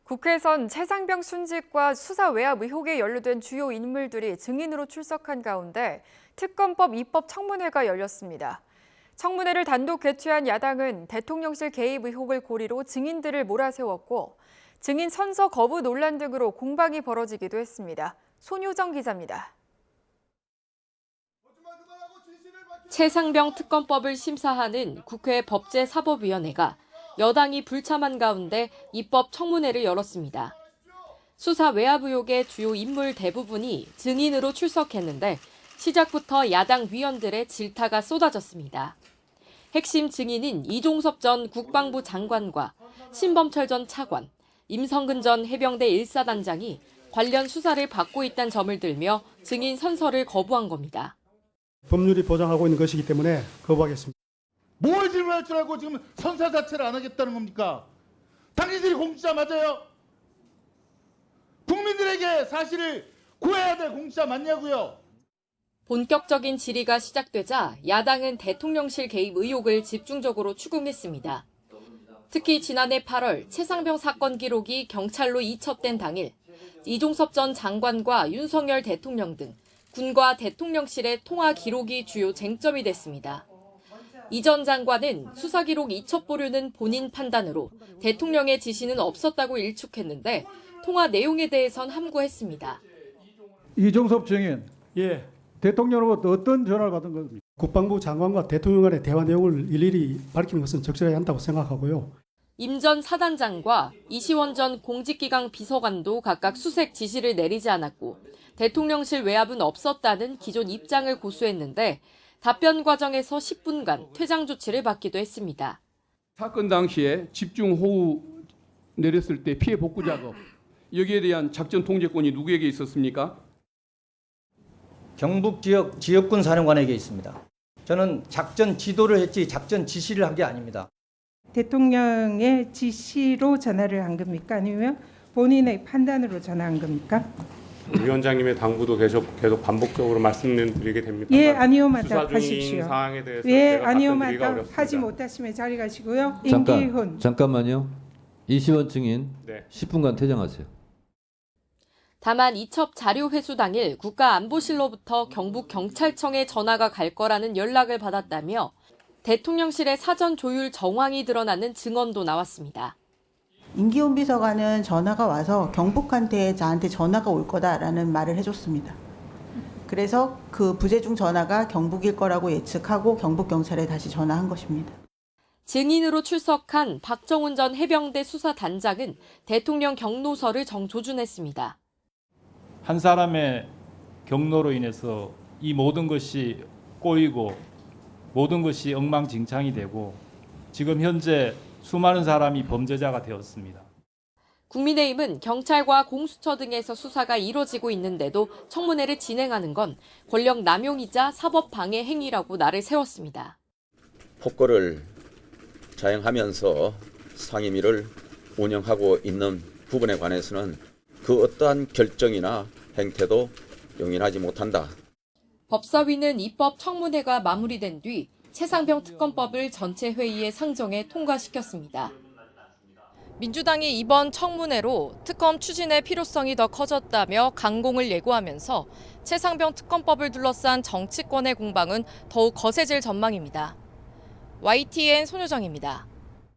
국회에선 최상병 순직과 수사 외압 의혹에 연루된 주요 인물들이 증인으로 출석한 가운데 특검법 입법 청문회가 열렸습니다. 청문회를 단독 개최한 야당은 대통령실 개입 의혹을 고리로 증인들을 몰아세웠고 증인 선서 거부 논란 등으로 공방이 벌어지기도 했습니다. 손효정 기자입니다. 최상병 특검법을 심사하는 국회 법제사법위원회가 여당이 불참한 가운데 입법 청문회를 열었습니다. 수사 외압 의혹의 주요 인물 대부분이 증인으로 출석했는데 시작부터 야당 위원들의 질타가 쏟아졌습니다. 핵심 증인인 이종섭 전 국방부 장관과 신범철 전 차관, 임성근 전 해병대 1사단장이 관련 수사를 받고 있다는 점을 들며 증인 선서를 거부한 겁니다. 법률이 보장하고 있는 것이기 때문에 거부하겠습니다. 뭘 질문할 줄 알고 지금 선서 자체를 안 하겠다는 겁니까? 당신들이 공직자 맞아요? 국민들에게 사실을 구해야 될 공직자 맞냐고요? 본격적인 질의가 시작되자 야당은 대통령실 개입 의혹을 집중적으로 추궁했습니다. 특히 지난해 8월 최상병 사건 기록이 경찰로 이첩된 당일 이종섭 전 장관과 윤석열 대통령 등 군과 대통령실의 통화 기록이 주요 쟁점이 됐습니다. 이 전 장관은 수사 기록 이첩 보류는 본인 판단으로 대통령의 지시는 없었다고 일축했는데 통화 내용에 대해선 함구했습니다. 이종섭 증인, 대통령으로부터 어떤 전화를 받은 겁니까? 국방부 장관과 대통령 간의 대화 내용을 일일이 밝히는 것은 적절하지 않다고 생각하고요. 임 전 사단장과 이시원 전 공직기강 비서관도 각각 수색 지시를 내리지 않았고 대통령실 외압은 없었다는 기존 입장을 고수했는데 답변 과정에서 10분간 퇴장 조치를 받기도 했습니다. 사건 당시에 집중호우 내렸을 때 피해 복구 작업, 여기에 대한 작전 통제권이 누구에게 있었습니까? 경북 지역군 사령관에게 있습니다. 저는 작전 지도를 했지 작전 지시를 한 게 아닙니다. 대통령의 지시로 전화를 한 겁니까? 아니면 본인의 판단으로 전화한 겁니까? 위원장님의 당부도 계속 반복적으로 말씀드리게 됩니다. 예, 아니오마다 하십시오. 상황에 대해서 예, 아니오마다 하지 못하시면 자리 가시고요. 임기훈. 잠깐만요. 이시원 증인 네. 10분간 퇴장하세요. 다만 이첩 자료 회수 당일 국가안보실로부터 경북경찰청에 전화가 갈 거라는 연락을 받았다며 대통령실의 사전 조율 정황이 드러나는 증언도 나왔습니다. 임기훈 비서관은 전화가 와서 경북한테 저한테 전화가 올 거다라는 말을 해줬습니다. 그래서 그 부재중 전화가 경북일 거라고 예측하고 경북경찰에 다시 전화한 것입니다. 증인으로 출석한 박정훈 전 해병대 수사단장은 대통령 경로서를 정조준했습니다. 한 사람의 경로로 인해서 이 모든 것이 꼬이고 모든 것이 엉망진창이 되고 지금 현재 수많은 사람이 범죄자가 되었습니다. 국민의힘은 경찰과 공수처 등에서 수사가 이뤄지고 있는데도 청문회를 진행하는 건 권력 남용이자 사법 방해 행위라고 날을 세웠습니다. 폭거를 자행하면서 상임위를 운영하고 있는 부분에 관해서는 그 어떠한 결정이나 행태도 용인하지 못한다. 법사위는 입법 청문회가 마무리된 뒤 최상병 특검법을 전체 회의에 상정해 통과시켰습니다. 민주당이 이번 청문회로 특검 추진의 필요성이 더 커졌다며 강공을 예고하면서 최상병 특검법을 둘러싼 정치권의 공방은 더욱 거세질 전망입니다. YTN 손효정입니다.